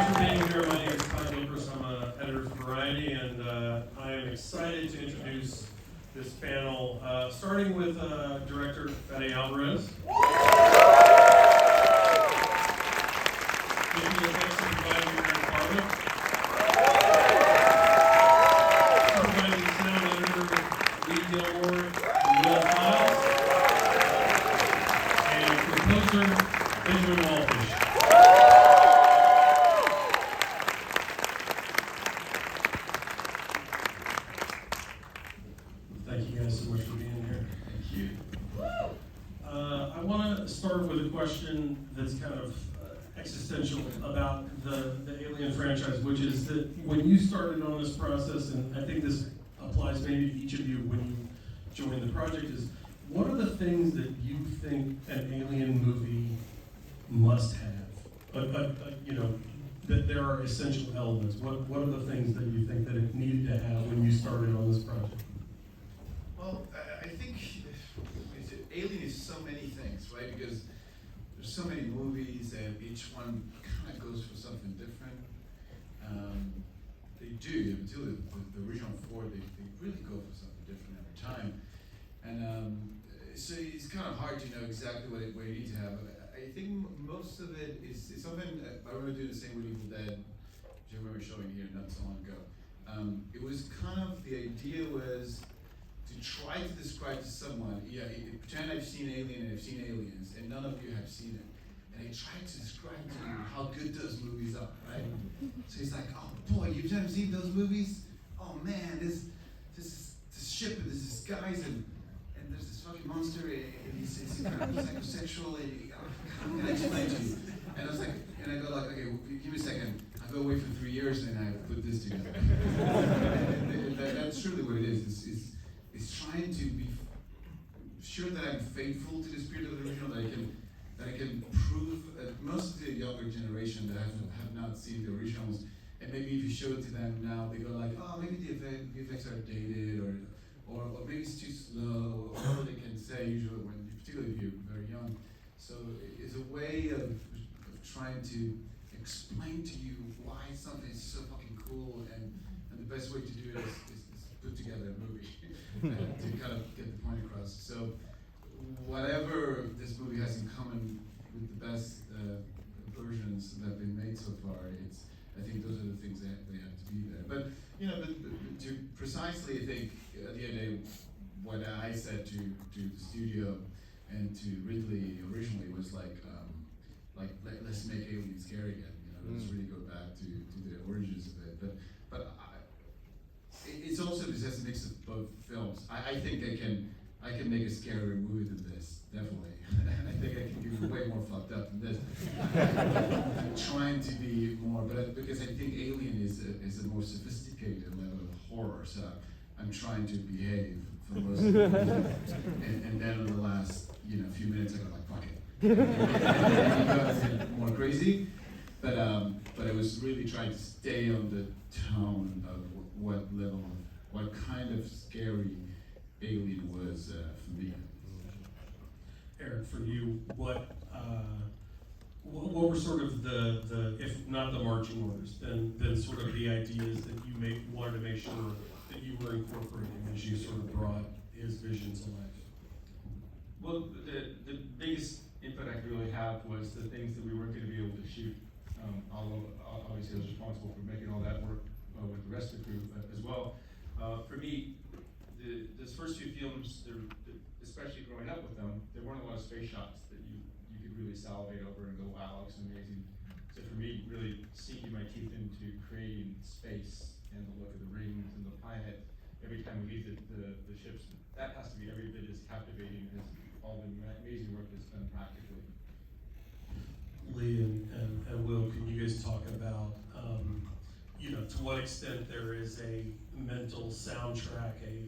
for being here. My name is I'm an editor for Variety, and I am excited to introduce this panel, starting with director Fede Alvarez. Visual effects supervisor Eric Barba. Supervising sound editor Gilmore and Wallfisch. And composer Benjamin Wallfisch. Thank you guys so much for being here. Thank you. I want to start with a question that's kind of existential about the Alien franchise, which is that when you started on this process, and I think this applies maybe to each of you when you joined the project, is what are the things that you think an Alien movie must have? You know, that there are essential elements. What are the things that you think that it needed to have when you started on this project? Well, I think Alien is so many things, right? Because there's so many movies, and each one kind of goes for something different. They do, until the original four, they really go for something different every time. And so it's kind of hard to know exactly what you need to have. I think most of it is something I remember doing the same with Evil Dead, which I remember showing here not so long ago. It was kind of, the idea was to try to describe to someone, pretend I've seen Alien and I've seen Aliens, and none of you have seen it. And I tried to describe to you how good those movies are, right? So he's like, oh boy, you've never seen those movies? Oh man, this ship and there's this guys and there's this fucking monster and he's kind of psychosexual and how can I explain to you? And I was like, and I go like, okay, give me a second. I go away for 3 years and I put this together. And that's truly what it is. It's trying to be sure that I'm faithful to the spirit of the original, that I can prove most of the younger generation that have not seen the originals, and maybe if you show it to them now, they go like, oh, maybe the effects are dated, or maybe it's too slow, or whatever they can say usually particularly if you're very young. So it's a way of trying to explain to you why something is so fucking cool, and the best way to do it is put together a movie to kind of get the point across. So whatever this movie has in common with the best versions that have been made so far, I think those are the things that they have to be there. But to precisely, I think at the end of the day, what I said to the studio and to Ridley originally was like let's make Alien scary again. Let's really go back to the origins of it. But it's also this has a mix of both films. I think I can make a scarier movie than this, definitely. I think I can be way more fucked up than this. I'm trying to be more, but because I think Alien is a more sophisticated level of horror, so I'm trying to behave for most of the movie. And then in the last few minutes I go like, fuck it. And it more crazy. But I was really trying to stay on the tone of what kind of scary Alien was for me. Eric, for you, what were sort of the if not the marching orders, then sort of the ideas that you wanted to make sure that you were incorporating as you sort of brought his vision to life? Well, the biggest input I could really have was the things that we weren't going to be able to shoot. Although obviously I was responsible for making all that work with the rest of the crew as well. For me, those first two films, especially growing up with them, there weren't a lot of space shots that you could really salivate over and go, wow, that looks amazing. So for me, really sinking my teeth into creating space and the look of the rings and the planet every time we leave the ships, that has to be every bit as captivating as all the amazing work that's done practically. Lee and Will, can you guys talk about to what extent there is a mental soundtrack, a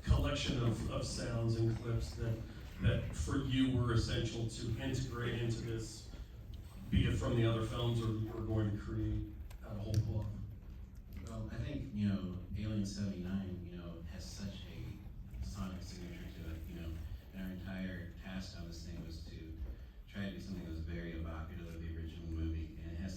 collection of sounds and clips that for you were essential to integrate into this, be it from the other films or you were going to create a whole cloth? Well, I think Alien 79 has such a sonic signature to it. Our entire task on this thing was to try to do something that was very evocative of the original movie, and it has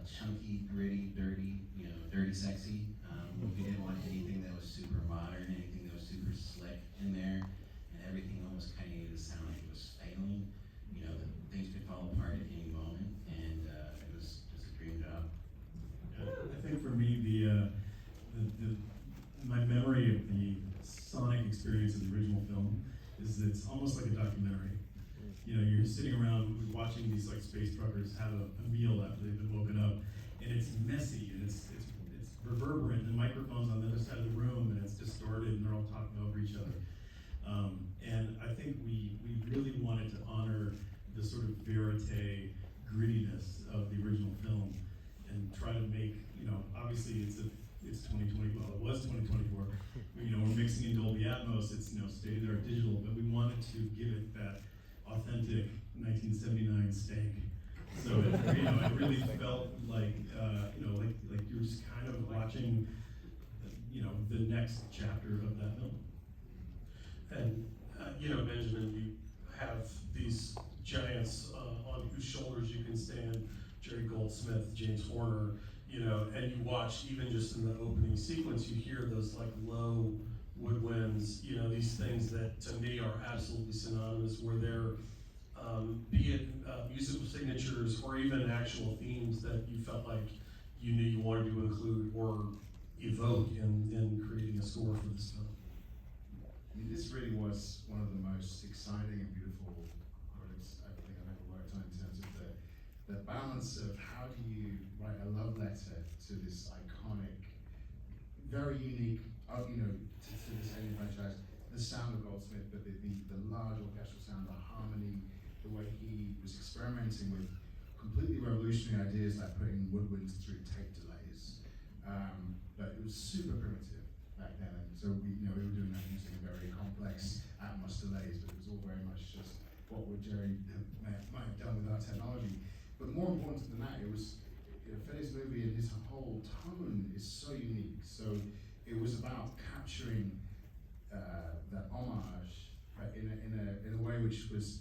chunky, gritty, dirty, dirty sexy. We didn't want anything that was super modern, anything that was super slick in there, and everything almost kind of needed to sound like it was failing. Things could fall apart at any moment, and it was just a dream job. I think for me, my memory of the sonic experience of the original film is that it's almost like a documentary. You're sitting around watching these like space truckers have a meal after they've been woken up, and it's messy and it's reverberant. The microphone's on the other side of the room, and it's distorted, and they're all talking over each other. And I think we really wanted to honor the sort of verite grittiness of the original film, and try to make obviously it's 2020. Well, it was 2024. We're mixing in Dolby Atmos. It's state-of-the-art digital, but we wanted to give it that authentic 1979 stank. So it really felt like like you're just kind of watching the next chapter of that film. And Benjamin, you have these giants on whose shoulders you can stand, Jerry Goldsmith, James Horner, and you watch even just in the opening sequence, you hear those like low woodwinds, these things that to me are absolutely synonymous, where they're, be it musical signatures or even actual themes that you felt like you knew you wanted to include or evoke in creating a score for this film. This really was one of the most exciting and beautiful projects I think I've ever worked on, in terms of the balance of how do you write a love letter to this iconic, very unique, to this Alien franchise, the sound of Goldsmith, but the large orchestral sound, the harmony, the way he was experimenting with completely revolutionary ideas like putting woodwinds through tape delays. But it was super primitive back then, and so we were doing that using very complex Atmos delays, but it was all very much just what would Jerry might have done with our technology. But more important than that, it was Fede's movie, and his whole tone is so unique. So it was about capturing that homage in a way which was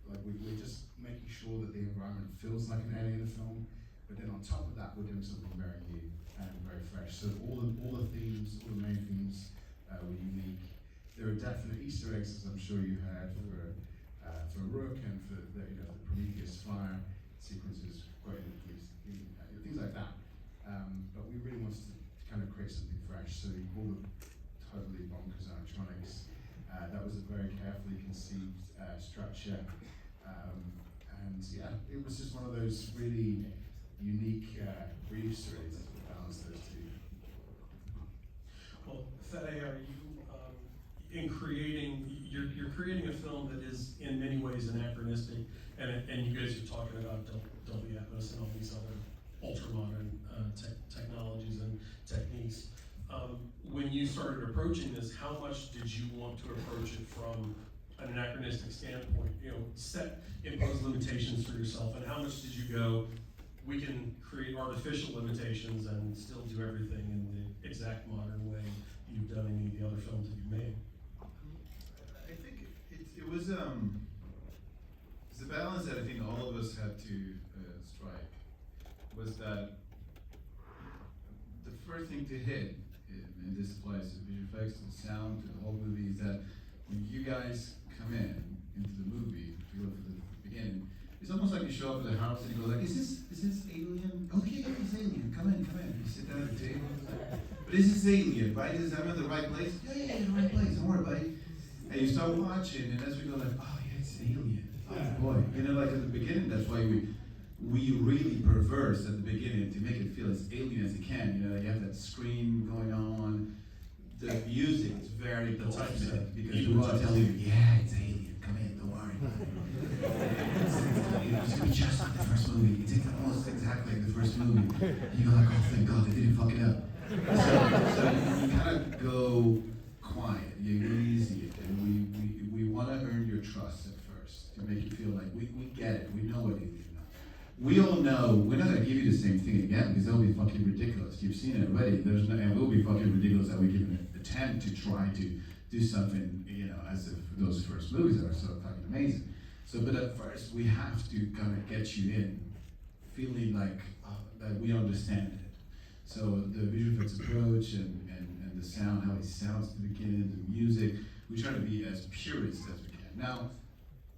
like we're just making sure that the environment feels like an Alien film, but then on top of that, we're doing something very new and very fresh. So all the themes, all the main themes were unique. There are definite Easter eggs, as I'm sure you had, for Rook and for the Prometheus fire sequences, things like that. But we really wanted to kind of create something fresh. So all the totally bonkers electronics. That was a very carefully conceived structure. And yeah, it was just one of those really unique brief stories that balanced those two. Well, Fede, are you you're creating a film that is in many ways anachronistic, and you guys are talking about Dolby Atmos and all these other ultra-modern technologies and techniques. When you started approaching this, how much did you want to approach it from an anachronistic standpoint? Impose limitations for yourself, and how much did you go, we can create artificial limitations and still do everything in the exact modern way you've done in any of the other films that you've made? I think it was it's a balance that I think all of us had to strike. Was that the first thing to hit, and this applies to visual effects, to the sound, to the whole movie, is that when you guys come into the movie, to go for the beginning, it's almost like you show up at the house and you go like, is this Alien? Okay, it's Alien, come in. You sit down at the table, but is this Alien, right? I'm in the right place? Yeah, the right place, don't worry, buddy. And you start watching, and as we go like, oh yeah, it's Alien. Oh boy. Like at the beginning, that's why we really perverse at the beginning to make it feel as alien as it can. You have that scream going on. The music is very Goldsmith, because people are telling you, yeah, it's Alien, come in, don't worry. It's gonna be just like the first movie. It's almost exactly like the first movie. And you go like, oh thank God, they didn't fuck it up. So you kind of go quiet, you go easy, and we want to earn your trust at first, to make you feel like we get it, we know what it is. We all know we're not gonna give you the same thing again, because that would be fucking ridiculous. You've seen it already. And it will be fucking ridiculous that we give an attempt to try to do something, as if those first movies are so fucking amazing. So, but at first we have to kind of get you in, feeling like that we understand it. So the visual effects approach and the sound, how it sounds to begin, the music, we try to be as purist as we can. Now,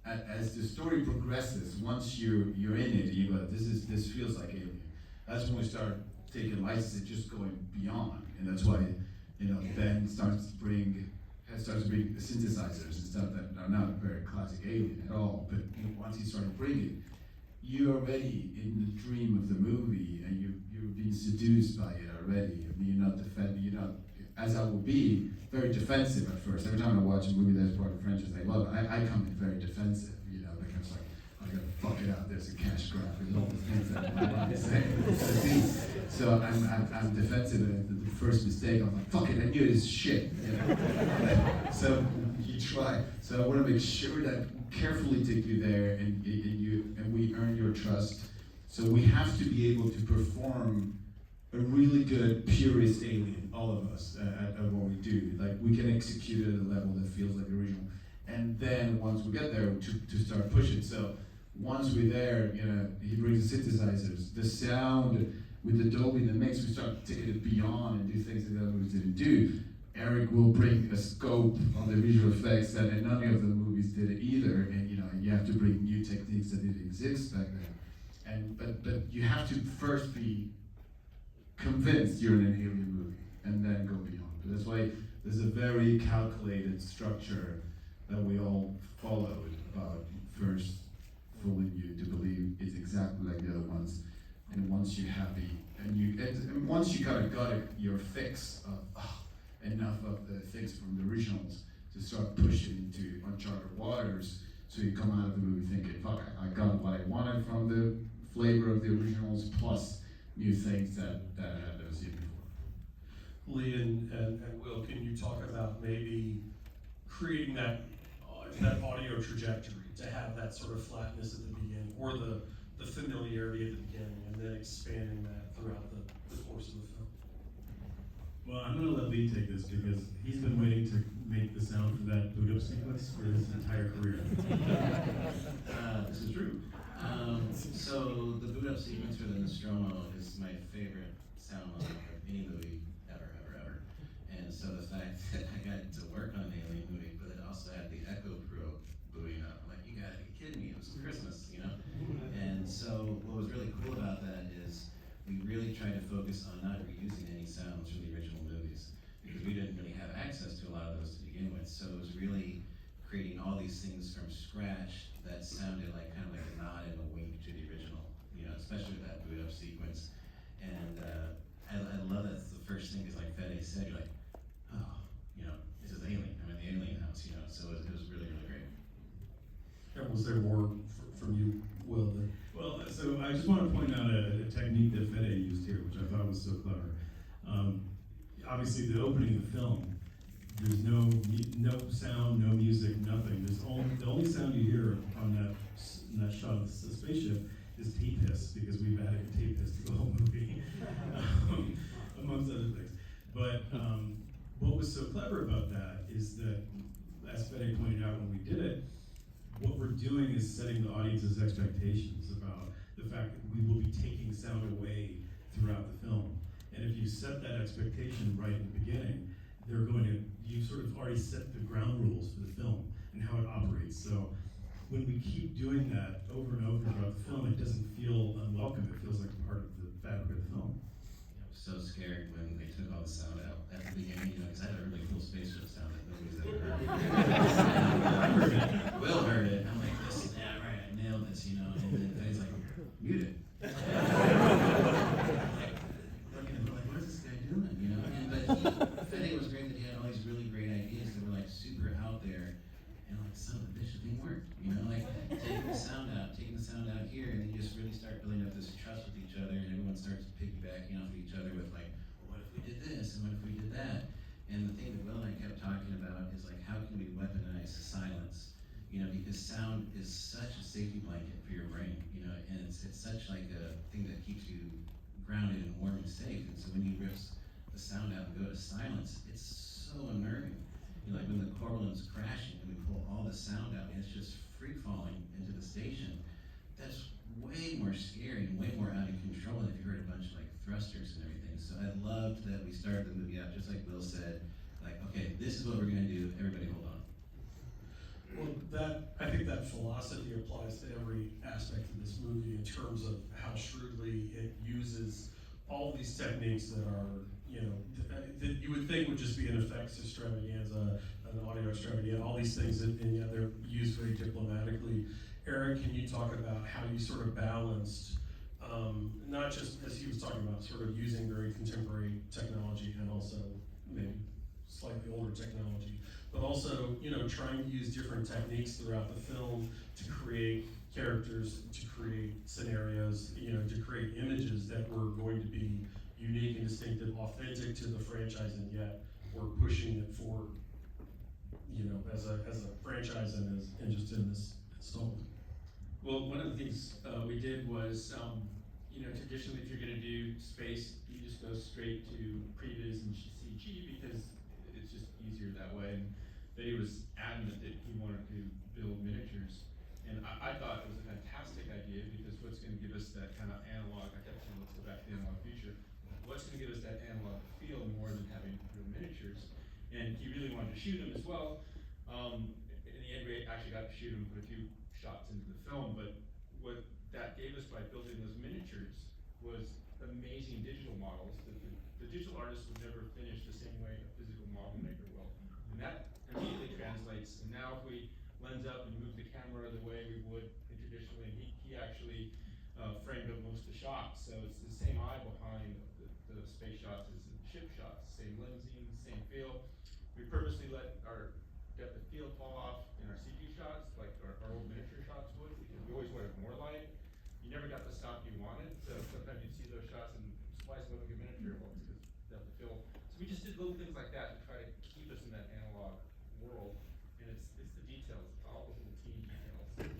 as the story progresses, once you're in it, you go, this feels like Alien. That's when we start taking licenses, just going beyond, and that's why Ben starts to bring the synthesizers and stuff that are not very classic Alien at all. But once he started bringing, you're already in the dream of the movie, and you're being seduced by it already. I mean, you're not defending, you're not, as I will be, very defensive at first. Every time I watch a movie that's part of the franchise I love, I come in very defensive, because like, I gotta fuck it out, there's a cash grab, and all the things that I want to say. So I'm defensive, and the first mistake, I'm like, fuck it, I knew this shit, So you try. So I want to make sure that carefully take you there, and we earn your trust. So we have to be able to perform a really good purist Alien, all of us, at what we do. Like, we can execute it at a level that feels like the original. And then once we get there, to start pushing. So once we're there, he brings the synthesizers, the sound with the Dolby in the mix, we start taking it beyond and do things that the other movies didn't do. Eric will bring a scope on the visual effects that none of the movies did it either, and you have to bring new techniques that didn't exist back then. But you have to first be convinced you're in an Alien movie, and then go beyond. But that's why there's a very calculated structure that we all followed about first fooling you to believe it's exactly like the other ones, and once you're happy, and once you kind of got your fix of enough of the things from the originals to start pushing into uncharted waters, so you come out of the movie thinking, fuck, I got what I wanted from the flavor of the originals, plus new things that I had never seen before. Lee and Will, can you talk about maybe creating that audio trajectory to have that sort of flatness at the beginning, or the familiarity at the beginning, and then expanding that throughout the course of the film? Well, I'm going to let Lee take this because he's been waiting to make the sound for that boot up sequence for his entire career. This is true. So the boot up sequence for the Nostromo is my favorite sound of any movie ever. And so the fact that I got to work on the Alien movie, but it also had the Echo Pro booting up, I'm like, you gotta be kidding me, it was Christmas, And so what was really cool about that is we really tried to focus on not reusing any sounds from the original movies, because we didn't really have access to a lot of those to begin with. So it was really creating all these things from scratch that sounded like kind of like a nod and a wink to the original, especially with that boot up sequence. And I love that the first thing is like Fede said, you're like, oh, this is Alien, I'm in the Alien house, so it was really, really great. And was there more from you, Will? Well, so I just want to point out a technique that Fede used here, which I thought was so clever. Obviously, the opening of the film, there's no sound, no music, nothing. The only sound you hear on that shot of the spaceship is tape hiss, because we've added tape hiss to the whole movie, amongst other things. But what was so clever about that is that, as Fede pointed out when we did it, what we're doing is setting the audience's expectations about the fact that we will be taking sound away throughout the film. And if you set that expectation right in the beginning, you sort of already set the ground rules for the film and how it operates. So when we keep doing that over and over throughout the film, it doesn't feel unwelcome. It feels like part of the fabric of the film. I was so scared when they took all the sound out at the beginning, because I had a really cool spaceship sound that nobody's ever heard. I heard it. Will heard it. I'm like, yeah, right, I nailed this, and then he's like, mute it. Like, what is this guy doing, But Fede was great that he had all these really great ideas that were like super out there, and like, son of a bitch, it didn't work, like taking the sound out here, and then you just really start building up this trust with each other, and everyone starts piggybacking off of each other with like, well, what if we did this, and what if we did that? And the thing that Will and I kept talking about is like, how can we weaponize silence? Because sound is such a safety blanket for your brain, and it's such like a thing that keeps you grounded and warm and safe. And so when you rip the sound out and go to silence, it's so unnerving. Like when the Corbelin's crashing and we pull all the sound out, and it's just free falling into the station. That's way more scary and way more out of control than if you heard a bunch of thrusters and everything. So I loved that we started the movie out just like Will said, like, okay, this is what we're gonna do, everybody hold on. Well, I think that philosophy applies to every aspect of this movie in terms of how shrewdly it uses all these techniques that are, that you would think would just be an effects extravaganza, an audio extravaganza, all these things, and yet they're used very diplomatically. Eric, can you talk about how you sort of balanced, not just as he was talking about, sort of using very contemporary technology and also maybe slightly older technology, but also, trying to use different techniques throughout the film to create characters, to create scenarios, to create images that were going to be unique and distinctive, authentic to the franchise, and yet we're pushing it forward, as a franchise and just in this installment. Well, one of the things we did was, traditionally if you're gonna do space, you just go straight to previs and CG because it's just easier that way. And Fede was adamant that he wanted to build miniatures. And I thought it was a fantastic idea because what's gonna give us that kind of analog, I kept saying, let's go back to the analog future. What's gonna give us that analog feel more than having real miniatures? And he really wanted to shoot them as well. In the end, we actually got to shoot him, put a few shots into the film, but what that gave us by building those miniatures was amazing digital models that the digital artist would never finish the same way a physical model maker will. And that immediately translates, and now if we lens up and move the camera the way we would traditionally, and he actually framed up most of the shots, so it's the same eye behind the space shots as the ship shots, same lensing, same feel. We purposely let our depth of field fall off in our CG shots, like our old miniature shots would, because we always wanted more light. You never got the stop you wanted, so sometimes you'd see those shots and splice them up like a miniature, well, it's because depth of field. So we just did little things like that to try to keep us in that analog world, and it's the details, it's all those little teeny details.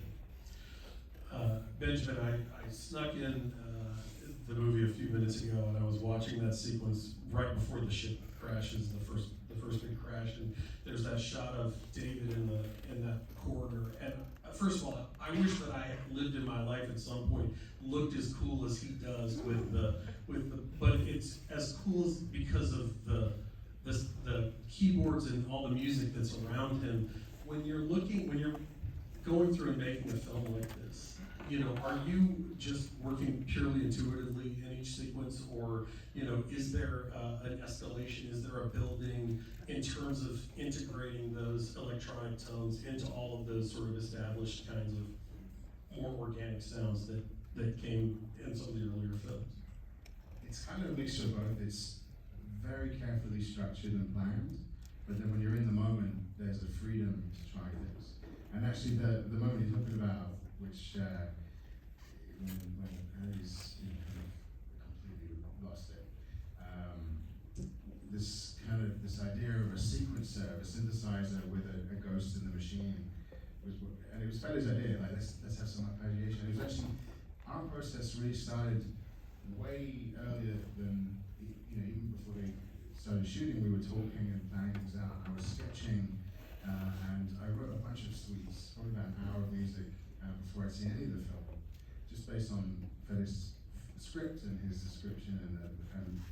Benjamin, I snuck in the movie a few minutes ago, and I was watching that sequence right before the ship crashes, the first big crash, and there's that shot of David in that corridor. And first of all, I wish that I had lived in my life at some point, looked as cool as he does with the, but it's as cool as because of the keyboards and all the music that's around him. When you're going through and making a film like this, are you just working purely intuitively in each sequence, or, is there an escalation? Is there a building in terms of integrating those electronic tones into all of those sort of established kinds of more organic sounds that came in some of the earlier films? It's kind of a mixture of both. It's very carefully structured and planned, but then when you're in the moment, there's a freedom to try things. And actually, the moment you're talking about, which when Harry's kind of completely lost it, this idea of a sequencer, a synthesizer with a ghost in the machine, and it was Fede's idea. Like let's have some arpeggiation. It was actually our process really started way earlier than even before they started shooting. We were talking and planning things out. I was sketching, and I wrote a bunch of suites, probably about an hour of music before I'd seen any of the film, just based on Fede's script and his description, and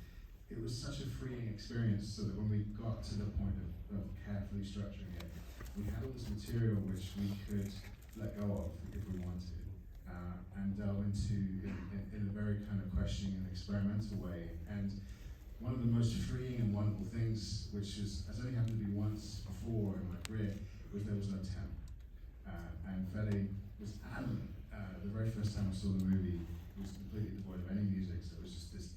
it was such a freeing experience. So that when we got to the point of carefully structuring it, we had all this material which we could let go of if we wanted, and delve into in a very kind of questioning and experimental way. And one of the most freeing and wonderful things, which has only happened to me once before in my career, was there was no temp. And Fede was adamant. The very first time I saw the movie, it was completely devoid of any music, so it was just this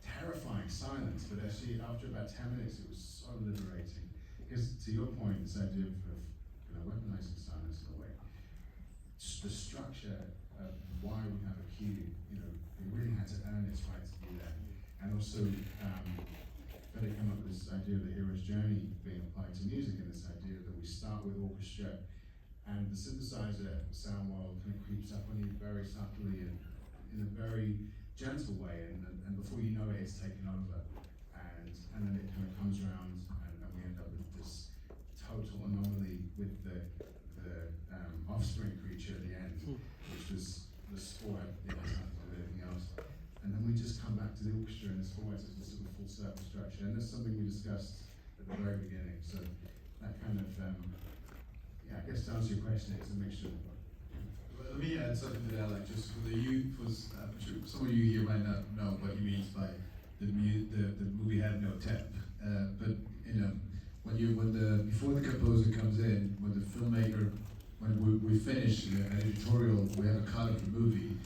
terrifying silence. But actually, after about 10 minutes, it was so liberating. Because to your point, this idea of weaponizing silence in a way, the structure of why we have a cue, it really had to earn its right to be there. And also, Fede came up with this idea of the hero's journey being applied to music, and this idea that we start with orchestra, and the synthesizer sound world kind of creeps up on you very subtly and in a very gentle way, and before you know it, it's taken over, and then it kind of comes around, and we end up with this total anomaly with the offspring creature at the end, which was the spore. It has nothing to do with anything else, and then we just come back to the orchestra and it's almost a sort of full circle structure. And that's something we discussed at the very beginning. So that kind of, yeah, I guess to answer your question, it's a mixture. Let me add something to that, like just for the youth, I'm sure some of you here might not know what he means by the movie had no temp. But you know, before the composer comes in, when the filmmaker, when we finish an editorial, we have a cut of the movie.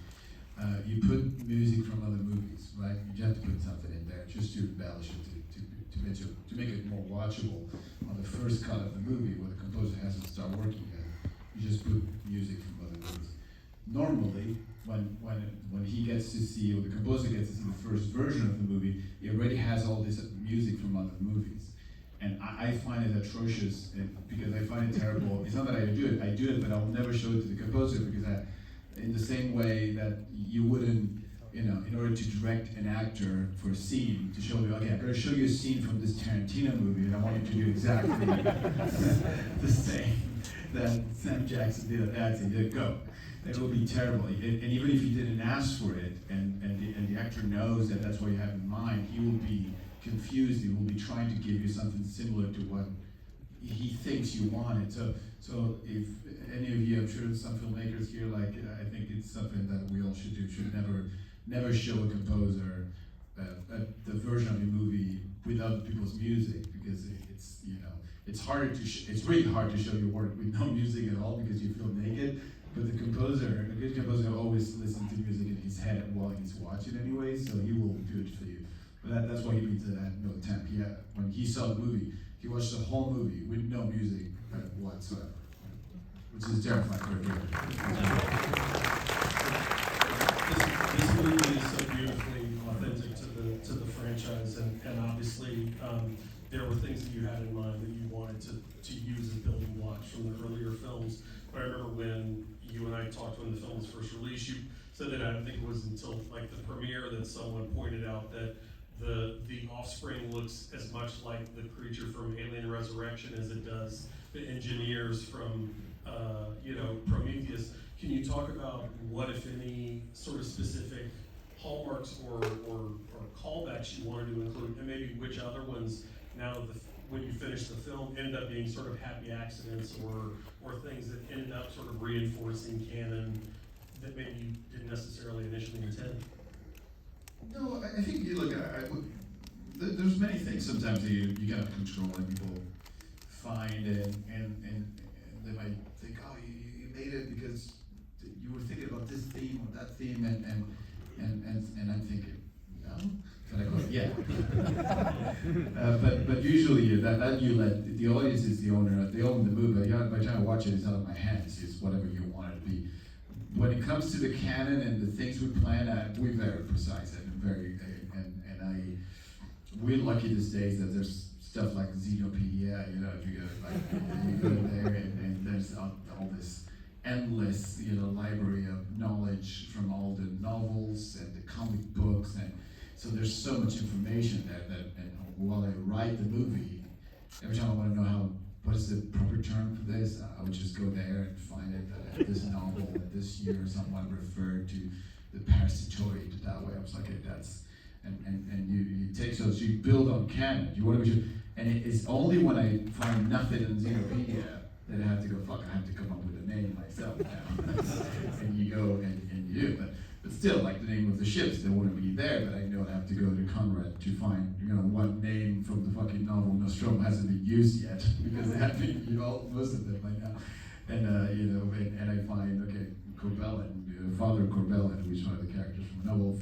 You put music from other movies, right? You have to put something in there just to embellish it, to make it more watchable. On the first cut of the movie, where the composer hasn't started working yet, you just put music from other movies. Normally, when he gets to see, or the composer gets to see the first version of the movie, he already has all this music from other movies. And I find it atrocious, because I find it terrible. It's not that I do it, but I will never show it to the composer, because in the same way that you wouldn't, you know, in order to direct an actor for a scene, to show me, okay, I'm going to show you a scene from this Tarantino movie, and I want you to do exactly the same that Sam Jackson did at that scene. Go. It will be terrible. And even if you didn't ask for it, and the actor knows that that's what you have in mind, he will be confused. He will be trying to give you something similar to what he thinks you wanted. So if any of you, I'm sure some filmmakers here, like, I think it's something that we all should do. Should never show a composer the version of your movie with other people's music, because it's, you know, it's harder to it's really hard to show your work with no music at all, because you feel naked. But a good composer always listens to music in his head while he's watching anyway, so he will do it for you. But that's why he means that at no temp. When he saw the movie, he watched the whole movie with no music whatsoever, which is terrifying for a director. This movie is so beautifully authentic to the franchise, and obviously there were things that you had in mind that you wanted to use as building blocks from the earlier films. But I remember when you and I talked when the film was first released, you said that I don't think it was until like the premiere that someone pointed out that the offspring looks as much like the creature from Alien Resurrection as it does the engineers from Prometheus. Can you talk about what, if any, sort of specific hallmarks or callbacks you wanted to include, and maybe which other ones, now that when you finish the film, ended up being sort of happy accidents or things that ended up sort of reinforcing canon that maybe you didn't necessarily initially intend? No, I think you look. There's many things sometimes that you cannot control, and people find, and they might think, oh, you made it because you were thinking about this theme or that theme, and I'm thinking, no. And I go, yeah. But usually that you let the audience is the owner. They own the movie. By the time I watch it, it's out of my hands. It's whatever you want it to be. When it comes to the canon and the things we plan, we're very precise and we're lucky these days that there's stuff like Xenopedia. You know, you go there and there's all this endless, library of knowledge from all the novels and the comic books, and so there's so much information there and while I write the movie, every time I want to know what is the proper term for this, I would just go there and find it that this novel at this year someone referred to the parasitoid that way. I was like, okay, that's and you take so you build on canon. You want to be sure, and it's only when I find nothing in Xenopedia that I have to go, fuck, I have to come up with a name myself now. And you go and you do. But still, like the name of the ships, they wouldn't be there, but I know I have to go to Conrad to find, what name from the fucking novel Nostromo hasn't been used yet, because they have been, most of them by now. And, and I find, okay, Corbellin, Father Corbellin, who is one of the characters from the novel,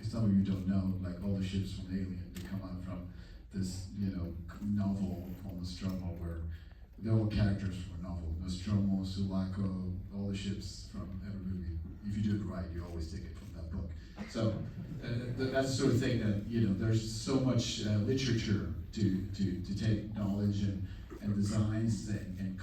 some of you don't know, like all the ships from Alien, they come out from this, novel called Nostromo, where they're all characters from a novel. Nostromo, Sulaco, all the ships from every movie. If you do it right, you always take it from that book. So that's the sort of thing that, there's so much literature to take knowledge and designs and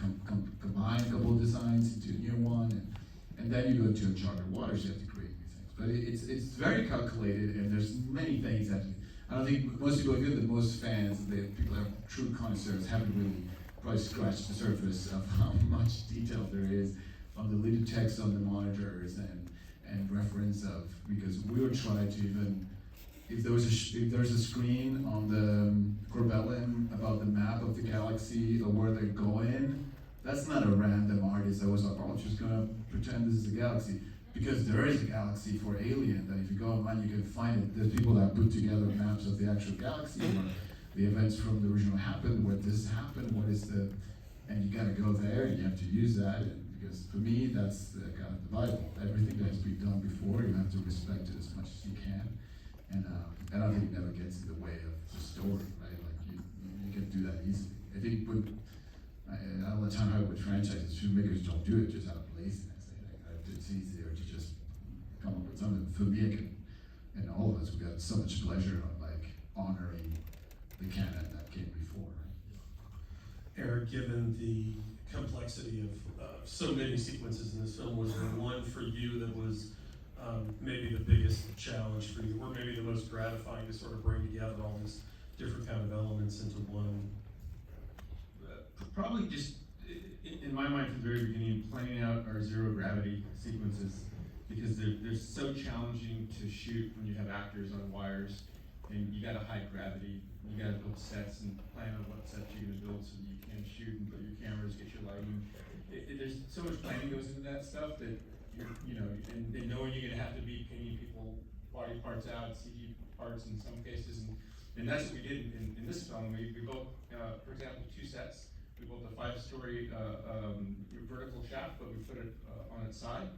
combine a couple of designs into a new one, and then you go into uncharted waters. You have to create new things. But it's very calculated, and there's many things that I don't think most people, even the most fans, people have true connoisseurs, haven't really probably scratched the surface of how much detail there is on the little text on the monitors and reference of, because we were trying to even if there's a screen on the Corbellin about the map of the galaxy or where they're going, that's not a random artist that was like, oh, I'm just gonna pretend this is a galaxy. Because there is a galaxy for Alien that if you go online you can find it. There's people that put together maps of the actual galaxy where the events from the original happened, where this happened, what is the, and you gotta go there and you have to use that. And because for me, that's the kind of the Bible. Everything that has been done before, you have to respect it as much as you can. And I don't think it never gets in the way of the story, right? Like you can do that easily. I think with all the time with franchises, filmmakers don't do it just out of laziness. It's easier to just come up with something. For me, and all of us, we got so much pleasure on like honoring the canon that came before. Eric, given the complexity of so many sequences in this film, was there one for you that was maybe the biggest challenge for you, or maybe the most gratifying to sort of bring together all these different kind of elements into one? Probably just, in my mind from the very beginning, planning out our zero gravity sequences, because they're so challenging to shoot when you have actors on wires, and you gotta high gravity, you gotta build sets and plan on what sets you're gonna build so that you can shoot and put your cameras, get your lighting. There's so much planning goes into that stuff that you know, and knowing you're gonna have to be painting people body parts out, CG parts in some cases, and that's what we did in this film. We built, for example, 2 sets. We built a 5-story vertical shaft, but we put it on its side,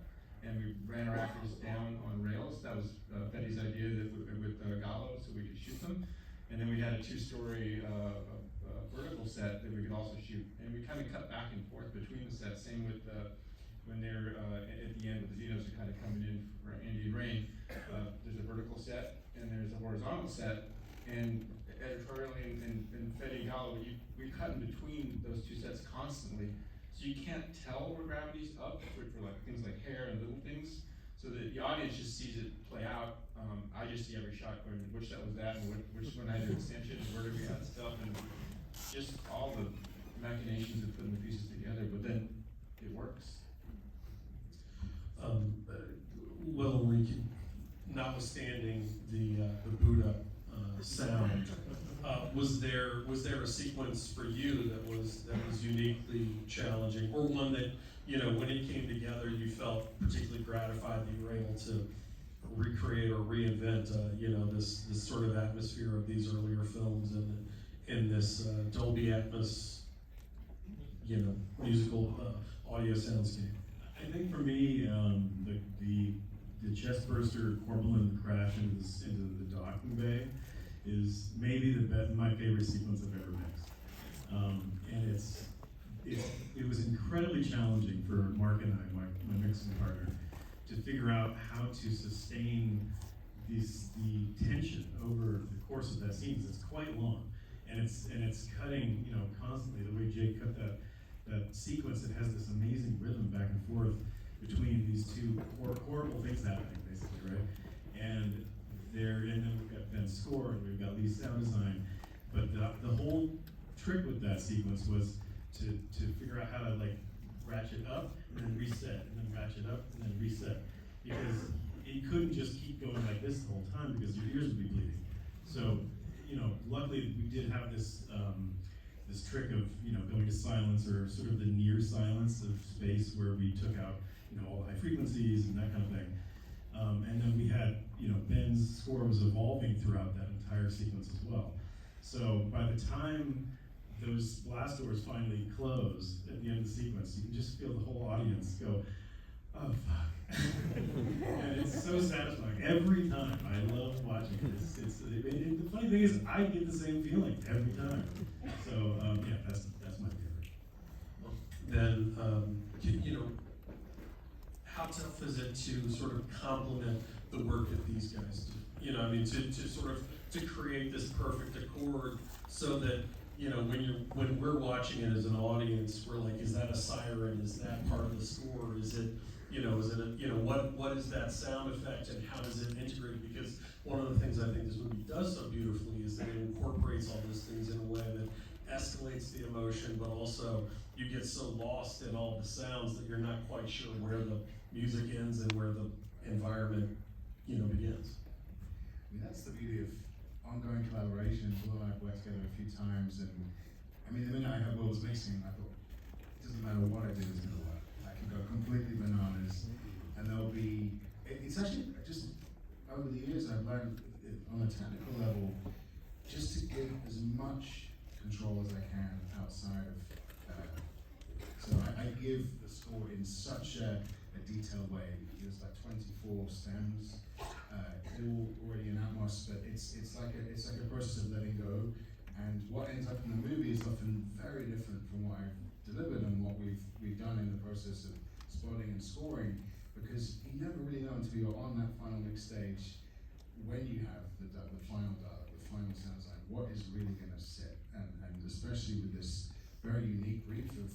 and we ran our actors down on rails. That was Fede's idea that with Gallo, so we could shoot them. And then we had a 2-story vertical set that we could also shoot. And we kind of cut back and forth between the sets. Same with when they're at the end, with the Xenos are kind of coming in for Andy and Rain. There's a vertical set and there's a horizontal set. And editorially and Fede and Gallo, we cut in between those 2 sets constantly. So you can't tell where gravity's up for like things like hair and little things. So that the audience just sees it play out. I just see every shot going, which set was that, and which one I did extension, and where did we add stuff, and just all the machinations of putting the pieces together, but then it works. Well, notwithstanding the Buddha sound, was there a sequence for you that was uniquely challenging, or one that, you know, when it came together, you felt particularly gratified that you were able to recreate or reinvent, you know, this sort of atmosphere of these earlier films and in this Dolby Atmos, you know, musical audio soundscape? I think for me, the chest burster Corbellin crash into the docking bay is maybe my favorite sequence I've ever mixed. And it was incredibly challenging for Mark and I, my mixing partner, to figure out how to sustain the tension over the course of that scene, because it's quite long. And it's cutting, you know, constantly. The way Jake cut that sequence, it has this amazing rhythm back and forth between these 2 horrible things happening, basically, right? And then we've got Ben's score, and we've got Lee's sound design. But the whole trick with that sequence was to figure out how to like ratchet up and then reset, and then ratchet up and then reset, because you couldn't just keep going like this the whole time because your ears would be bleeding. So, you know, luckily we did have this this trick of, you know, going to silence, or sort of the near silence of space, where we took out, you know, all the high frequencies and that kind of thing. And then we had, you know, Ben's score was evolving throughout that entire sequence as well. So by the time those blast doors finally close at the end of the sequence, you can just feel the whole audience go, oh fuck. And it's so satisfying every time. I love watching it. The funny thing is, I get the same feeling every time. So yeah, that's my favorite. Then, you know, how tough is it to sort of complement the work that these guys do? You know, I mean, to sort of to create this perfect accord so that, you know, when we're watching it as an audience, we're like, is that a siren? Is that part of the score? Is it, you know, what is that sound effect, and how does it integrate? Because one of the things I think this movie does so beautifully is that it incorporates all those things in a way that escalates the emotion, but also you get so lost in all the sounds that you're not quite sure where the music ends and where the environment, you know, begins. mean, that's the beauty of ongoing collaboration. Will and I've worked together a few times, and I mean, the minute I heard Will was mixing, I thought, it doesn't matter what I do, it's gonna work. I can go completely bananas, and there'll be, it's actually just, over the years I've learned on a technical level, just to give as much control as I can outside of, so I give the score in such a detailed way. There's like 24 stems, all already in Atmos, but it's like a process of letting go. And what ends up in the movie is often very different from what I've delivered and what we've done in the process of spotting and scoring, because you never really know until you're on that final mix stage when you have the final dialogue, the final sound design, what is really going to sit, and especially with this very unique brief of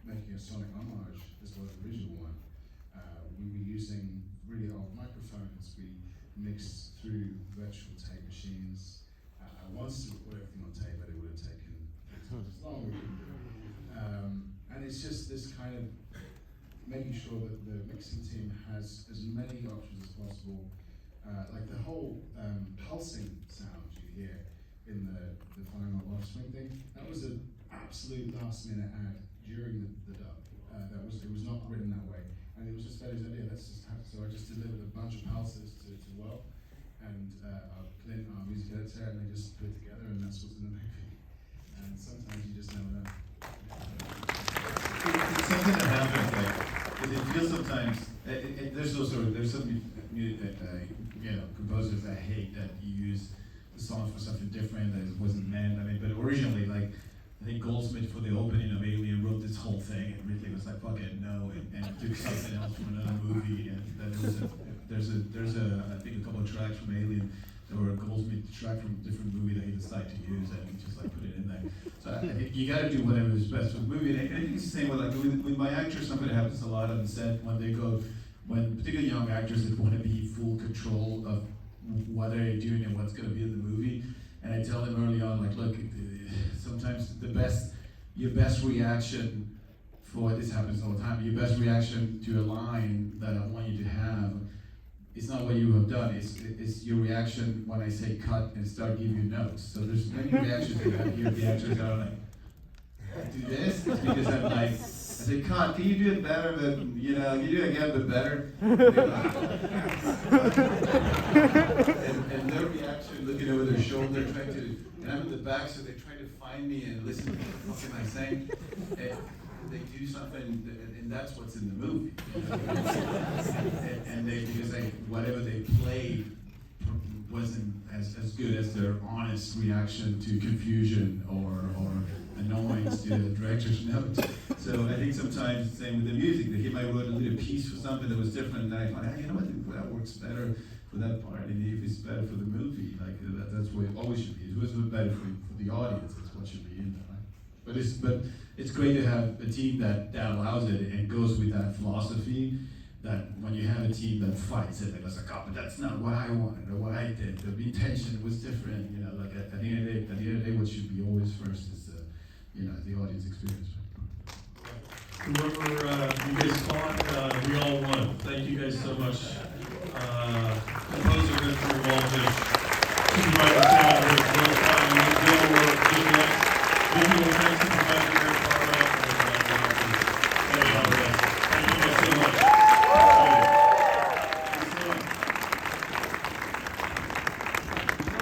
making a sonic homage as well as a visual one. We were using really old microphones. We mixed through virtual tape machines. I wanted to put everything on tape, but it would have taken as long. And it's just this kind of making sure that the mixing team has as many options as possible. Like the whole pulsing sound you hear in the final off swing thing, that was an absolute last minute add during the dub. It was not written that way, and it was just Fede's idea. So I just delivered a bunch of pulses to Will and Clint, our music editor, and they just put it together, and that's what's in the movie. And sometimes you just never know. It's something that happens, like, it feels sometimes, there's some music that, composers that hate that you use the songs for something different, that it wasn't meant. I mean, but originally, like, I think Goldsmith for the opening of Alien wrote this whole thing, and really was like, fuck it, no, and took something else from another movie, and then there's I think a couple of tracks from Alien that were a Goldsmith track from a different movie that he decided to use, and he just like put it in there. So I think you gotta do whatever is best for the movie, and I think it's the same with, like, with my actors, something that happens a lot on set when particularly young actors that want to be full control of what they're doing and what's gonna be in the movie, and I tell them early on, like, look, sometimes your best reaction for, this happens all the time, your best reaction to a line that I want you to have, it's not what you have done, it's your reaction when I say cut and start giving you notes. So there's many reactions that I hear the actors are like, do this? It's because I'm like, I say, cut, can you do it better than, you do it again but better? And their reaction, looking over their shoulder, trying to, and I'm in the back, so they're trying to find me and listen to what the fuck am I saying? And they do something, and that's what's in the movie. And because whatever they played wasn't as good as their honest reaction to confusion or annoyance to the director's note. So I think sometimes, same with the music, that he might wrote a little piece for something that was different, and I find, you know what, that works better for that part, and if it's better for the movie, like that's what it always should be. It's always better for the audience. That's what should be in there, right? But it's great to have a team that allows it and goes with that philosophy. That when you have a team that fights it, it's like, oh, but that's not what I wanted or what I did. The intention was different. Like at the end of the day, what should be always first is the audience experience. Whoever